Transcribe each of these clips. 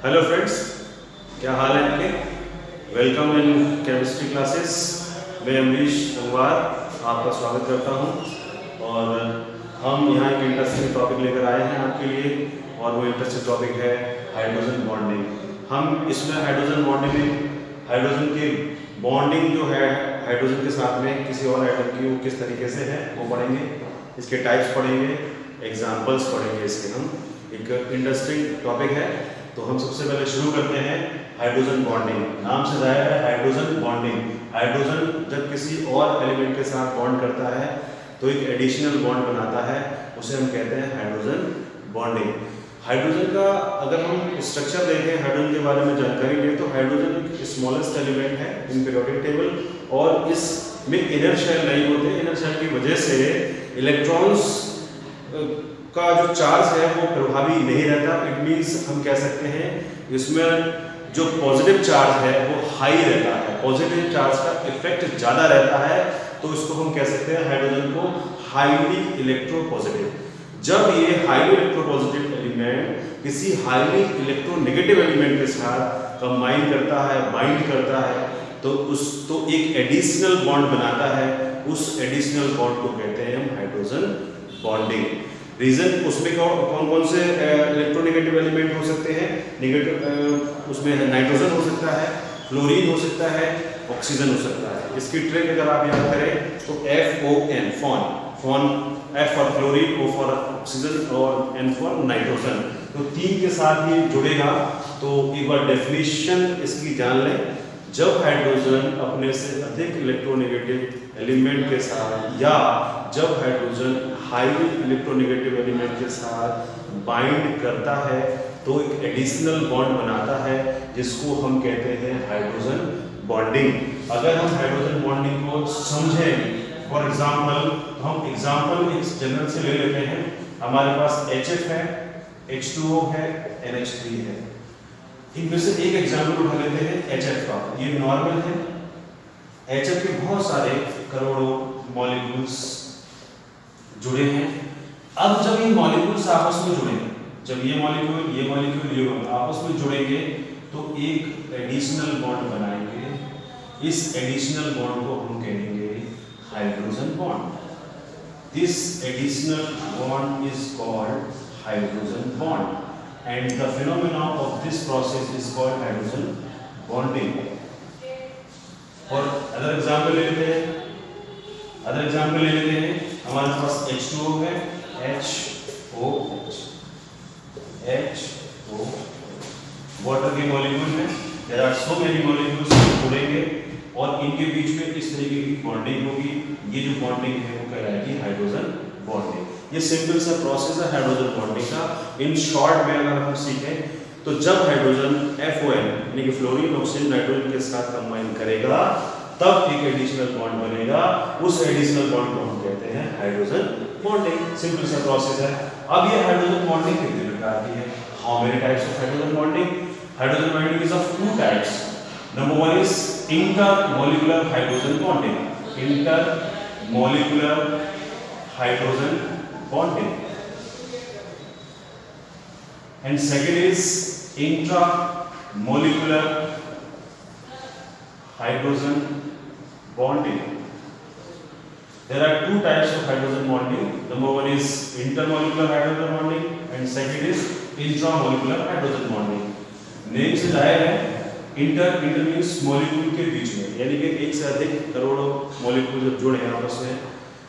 Hello friends, क्या हाल है आपके। Welcome in chemistry classes. मैं अमरीश अंगवार आपका स्वागत करता हूं और हम यहाँ एक इंटरेस्टिंग टॉपिक लेकर आए हैं आपके लिए और वो इंटरेस्टिंग टॉपिक है हाइड्रोजन बॉन्डिंग। हम इसमें हाइड्रोजन बॉन्डिंग में हाइड्रोजन की बॉन्डिंग जो है हाइड्रोजन के साथ में किसी और एटम की वो किस तरीके से है वो पढ़ेंगे, इसके टाइप्स पढ़ेंगे, एग्जाम्पल्स पढ़ेंगे। इसके हम एक इंटरेस्टिंग टॉपिक है। तो हम सबसे पहले शुरू करते हैं हाइड्रोजन बॉन्डिंग। नाम से जाहिर है हाइड्रोजन बॉन्डिंग। हाइड्रोजन जब किसी और एलिमेंट के साथ बॉन्ड करता है तो एक एडिशनल बॉन्ड बनाता है, उसे हम कहते हैं हाइड्रोजन बॉन्डिंग। हाइड्रोजन का अगर हम स्ट्रक्चर देखें, हाइड्रोजन के बारे में जानकारी लें तो हाइड्रोजन एक स्मॉलेस्ट एलिमेंट है इन पीरियोडिक टेबल और इसमें इनर शेल नहीं होते। इनर शेल की वजह से इलेक्ट्रॉन्स का जो चार्ज है वो प्रभावी नहीं रहता। इट मीन्स हम कह सकते हैं इसमें जो पॉजिटिव चार्ज है वो हाई रहता है, पॉजिटिव चार्ज का इफेक्ट ज़्यादा रहता है, तो इसको हम कह सकते हैं हाइड्रोजन को हाईली इलेक्ट्रोपॉजिटिव। जब ये हाईली इलेक्ट्रोपॉजिटिव एलिमेंट किसी हाईली इलेक्ट्रोनेगेटिव एलिमेंट के साथ कंबाइन करता है, बाइंड करता है, तो एक एडिशनल बॉन्ड बनाता है। उस एडिशनल बॉन्ड को कहते हैं हम हाइड्रोजन बॉन्डिंग। रीजन उसमें कौन कौन से इलेक्ट्रोनेगेटिव एलिमेंट हो सकते हैं। नेगेटिव उसमें नाइट्रोजन हो सकता है, फ्लोरीन हो सकता है, ऑक्सीजन हो सकता है। इसकी ट्रिक अगर आप याद करें तो FON फॉन, F for fluorine, O for oxygen और N फॉर नाइट्रोजन। तो तीन के साथ ही जुड़ेगा। तो एक बार डेफिनेशन इसकी जान लें। जब हाइड्रोजन अपने से अधिक इलेक्ट्रोनेगेटिव एलिमेंट के साथ या जब हाइड्रोजन हाईली इलेक्ट्रोनेगेटिव एलिमेंट के साथ बाइंड करता है तो एक एडिशनल बॉन्ड बनाता है जिसको हम कहते हैं हाइड्रोजन बॉन्डिंग। अगर हम हाइड्रोजन बॉन्डिंग को समझें, फॉर एग्जांपल, तो हम एग्जांपल एक जनरल से ले लेते हैं। हमारे पास HF है, H2O है, NH3 है। इनमें से एक एग्जांपल उठा लेते हैं HF का। ये नॉर्मल है। HF के बहुत सारे करोड़ों मॉलिक्यूल्स जुड़े हैं। अब जब ये मॉलिक्यूल्स आपस में जुड़ेंगे, जब ये मॉलिक्यूल आपस में जुड़ेंगे तो एक एडिशनल बॉन्ड बनाएंगे। इस एडिशनल बॉन्ड को हम कहेंगे hydrogen bond. This additional bond is called hydrogen bond and the phenomena of this process is called hydrogen bonding. और अदर एग्जांपल ले लेते हैं। हमारे पास H2O है, HO वाटर के मॉलिक्यूल में there are so many molecules जुड़ेंगे और इनके बीच में इस तरीके की बॉन्डिंग होगी। ये जो बॉन्डिंग है वो कहलाएगी हाइड्रोजन बॉन्डिंग। ये सिंपल सा प्रोसेस है हाइड्रोजन बॉन्डिंग का। इन शॉर्ट में अगर हम सीखें तो जब हाइड्रोजन FON यानी कि फ्लोरीन, ऑक्सीजन, नाइट्रोजन के साथ कंबाइन करेगा तब एक एडिशनल बॉन्ड बनेगा। उस एडिशनल बॉन्ड को हम कहते हैं हाइड्रोजन बॉन्डिंग। सिंपल सा प्रोसेस है। अब ये हाइड्रोजन बॉन्डिंग कितने प्रकार की है? How many types of hydrogen bonding? Hydrogen bonding is of two types. Number one is intermolecular hydrogen bonding. Intermolecular hydrogen bonding and second is intramolecular hydrogen bonding. There are two types of hydrogen bonding. Number one is intermolecular hydrogen bonding and second is intramolecular hydrogen bonding. Name से जाहिर है inter means molecule के बीच में, यानी कि एक से अधिक करोड़ों मॉलिक्यूल जब जुड़े हैं आपस में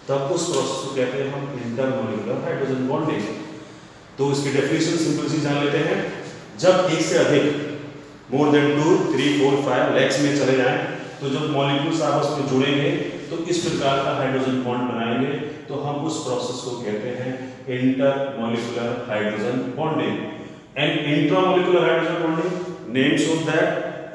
तब उस प्रोसेस को कहते हैं हम इंटरमॉलिक्यूलर हाइड्रोजन बॉन्डिंग। तो इसकी डेफिनेशन सिंपल सी जान लेते हैं। जब एक से अधिक मोर देन 2, 3, 4, 5 लैक्स में चले जाएं तो जब मॉलिक्यूल्स आपस में जुड़ेंगे तो इस प्रकार का हाइड्रोजन बॉन्ड बनाएंगे तो हम उस प्रोसेस को कहते हैं intermolecular hydrogen bonding. And intramolecular hydrogen bonding name shows that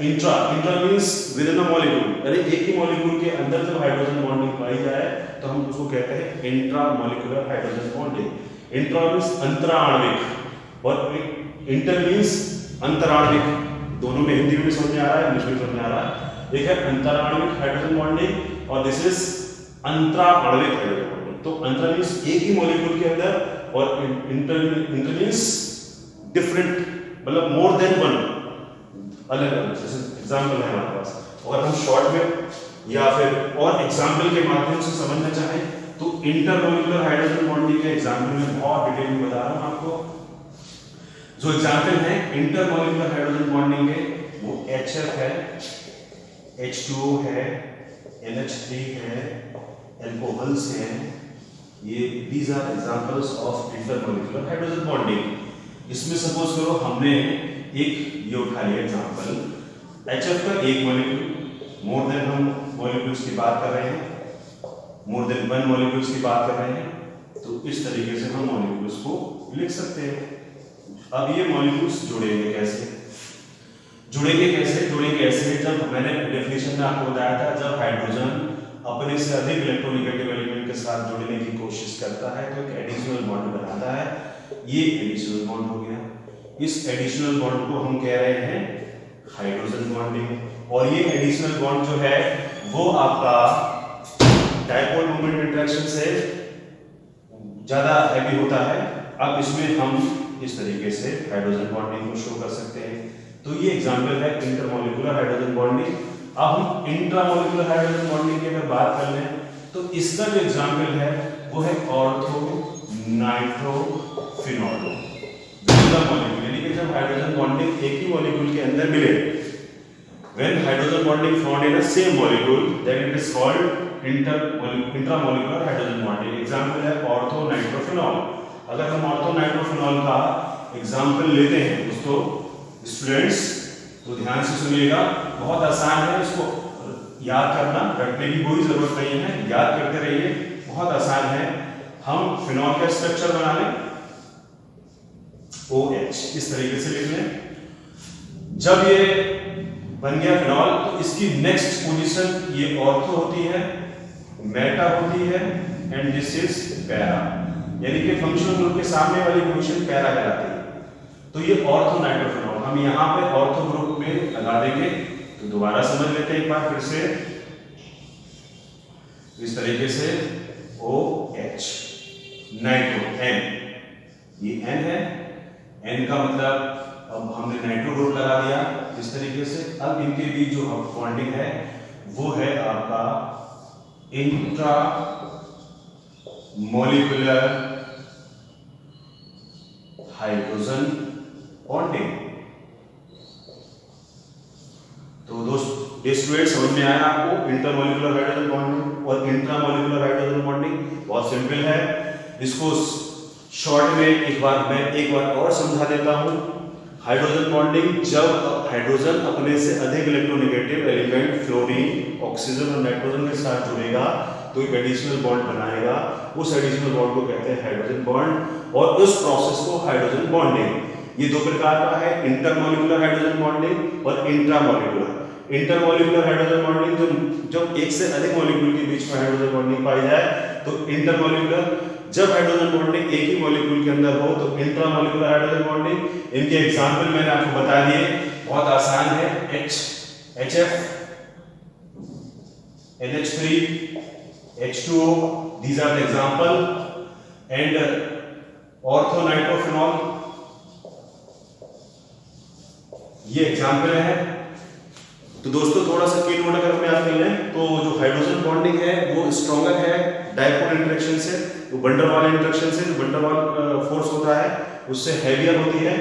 intra means with in a molecule, यानी एक ही मॉलिक्यूल के अंदर जब हाइड्रोजन बॉन्डिंग पाई जाए तो हम उसको कहते हैं intramolecular hydrogen bonding. Intra means अंतराणविक और इंटर मींस अंतराणविक। दोनों में हिंदी में समझ में आ रहा है, इंग्लिश में समझ में आ रहा है। एक है अंतराणविक हाइड्रोजन बॉन्डिंग और दिस इज अंतराणविक हाइड्रोजन बॉन्डिंग। तो अंतरा मींस एक ही मॉलिक्यूल के अंदर और इंटर मींस डिफरेंट मतलब मोर देन वन अलग अलग, जैसे एग्जाम्पल है हमारे पास, अगर हम शॉर्ट में या फिर और एग्जाम्पल के माध्यम से समझना चाहें तो इंटरमॉलिक्यूलर हाइड्रोजन बॉन्डिंग के एग्जाम्पल में बहुत डिटेल में बता रहा हूं आपको। जो एग्जाम्पल है इंटरमॉलिक्यूलर हाइड्रोजन बॉन्डिंग के, वो HF है, H2O है, NH3 है, एल्कोहल्स हैं, ये these are examples of intermolecular hydrogen bonding। इसमें सपोज करो हमने एक ये उठा लिया एग्जाम्पल, HF का एक मॉलिक्यूल, मोर देन हम मॉलिक्यूल्स की बात कर रहे हैं, मोर देन वन मॉलिक्यूल्स की बात कर रहे हैं, तो इस तरीके से हम मॉलिक्यूल्स को लिख सकते हैं। अब ये मॉलिक्यूल्स जुड़ेंगे कैसे? जुड़ेंगे ऐसे, जब मैंने डेफिनेशन में आपको बताया था, जब हाइड्रोजन अपने से अधिक इलेक्ट्रोनेगेटिव एलिमेंट के साथ जुड़ने की कोशिश करता है तो एक एडिशनल बॉन्ड बनाता है, ये एडिशनल बॉन्ड हो गया। इस एडिशनल बॉन्ड को हम कह रहे हैं हाइड्रोजन बॉन्डिंग। और ये एडिशनल बॉन्ड जो है वो आपका डाइपोल मोमेंट इंटरेक्शन से ज्यादा हैवी होता है। अब इसमें हम इस तरीके से हाइड्रोजन बॉन्डिंग को शो कर सकते हैं। तो ये एग्जांपल है इंटरमॉलिक्यूलर हाइड्रोजन बॉन्डिंग। अब हम इंट्रामॉलिक्यूलर हाइड्रोजन बॉन्डिंग की अगर बात कर लें तो इसका जो एग्जांपल है वो है ऑर्थो नाइट्रोफिनॉल। यानी कि जब हाइड्रोजन बॉन्डिंग एक ही मॉलिक्यूल के अंदर मिले, when hydrogen bonding found in a same molecule, then it is called intramolecular hydrogen bonding। Example है ऑर्थो नाइट्रोफिनॉल। अगर हम ऑर्थो नाइट्रोफिनॉल का एग्जांपल लेते हैं दोस्तों स्टूडेंट्स, तो ध्यान से सुनिएगा, बहुत आसान है, इसको याद करना, रटने की कोई जरूरत नहीं है, याद करते रहिए, बहुत आसान है। हम फिनॉल का स्ट्रक्चर बना लें, OH इस तरीके से लिख लें। जब ये बन गया फिनॉल तो इसकी नेक्स्ट पोजीशन ये ऑर्थो होती है, मेटा होती है, एंड दिस इज पैरा, यानी कि फंक्शनल ग्रुप के सामने वाली पोजीशन पैरा कहलाती है। तो ये ऑर्थो नाइट्रोफिनॉल हम यहां पे ऑर्थो ग्रुप में लगा देंगे। तो दोबारा समझ लेते हैं एक बार फिर से, इस तरीके से OH नाइट्रो N, ये N है, N का मतलब अब हमने नाइट्रो ग्रुप लगा दिया इस तरीके से। अब इनके बीच जो बॉन्डिंग है वो है आपका इंट्रा मॉलिक्यूलर हाइड्रोजन बॉन्डिंग। तो दोस्तों स्टूडेंट समझ में आया आपको इंटरमॉलिक्यूलर हाइड्रोजन बॉन्डिंग और इंट्रामॉलिक्यूलर हाइड्रोजन बॉन्डिंग? बहुत सिंपल है, इसको शॉर्ट में एक बार और समझा देता हूं। हाइड्रोजन बॉन्डिंग, जब हाइड्रोजन अपने से अधिक इलेक्ट्रोनेगेटिव एलिमेंट फ्लोरीन, ऑक्सीजन और नाइट्रोजन के साथ जुड़ेगा तो एक एडिशनल बॉन्ड बनाएगा, उस एडिशनल बॉन्ड को कहते हैं हाइड्रोजन बॉन्ड, और उस प्रोसेस को हाइड्रोजन बॉन्डिंग। ये दो प्रकार का है, इंटरमॉलिक्यूलर हाइड्रोजन बॉन्डिंग और इंट्रामॉलिक्यूलर। इंटरमॉलिक्यूलर हाइड्रोजन बॉन्डिंग जब एक से अधिक मॉलिक्यूल के बीच में हाइड्रोजन बॉन्डिंग पाई जाए तो इंटरमॉलिक्यूलर। जब हाइड्रोजन बॉन्डिंग एक ही मॉलिक्यूल के अंदर हो तो इंट्रामॉलिक्यूलर हाइड्रोजन बॉन्डिंग। इनके एग्जांपल मैंने आपको बता दिए, बहुत आसान है, HF, NH3, H2O, these are the example, and orthonitrophenol, ये एग्जांपल है। तो दोस्तों थोड़ा सा की नोट अगर हम याद कर लें तो जो हाइड्रोजन बॉन्डिंग है वो स्ट्रॉन्गर है डाइपोल इंटरेक्शन से, वो वंडरवाल इंटरेक्शन से, जो वंडरवाल फोर्स होता है उससे हैवियर होती है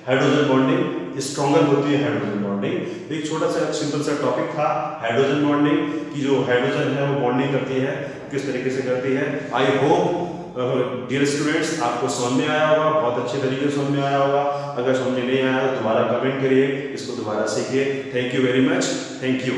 हाइड्रोजन बॉन्डिंग, स्ट्रॉन्गर होती है हाइड्रोजन बॉन्डिंग। एक छोटा सा सिंपल सा टॉपिक था हाइड्रोजन बॉन्डिंग की, जो हाइड्रोजन है वो बॉन्डिंग करती है, किस तरीके से करती है। आई होप डियर स्टूडेंट्स आपको समझ में आया होगा, बहुत अच्छे तरीके से समझ में आया होगा। अगर समझ में नहीं आया तो दोबारा कमेंट करिए, इसको दोबारा सीखिए। Thank you very much, thank you.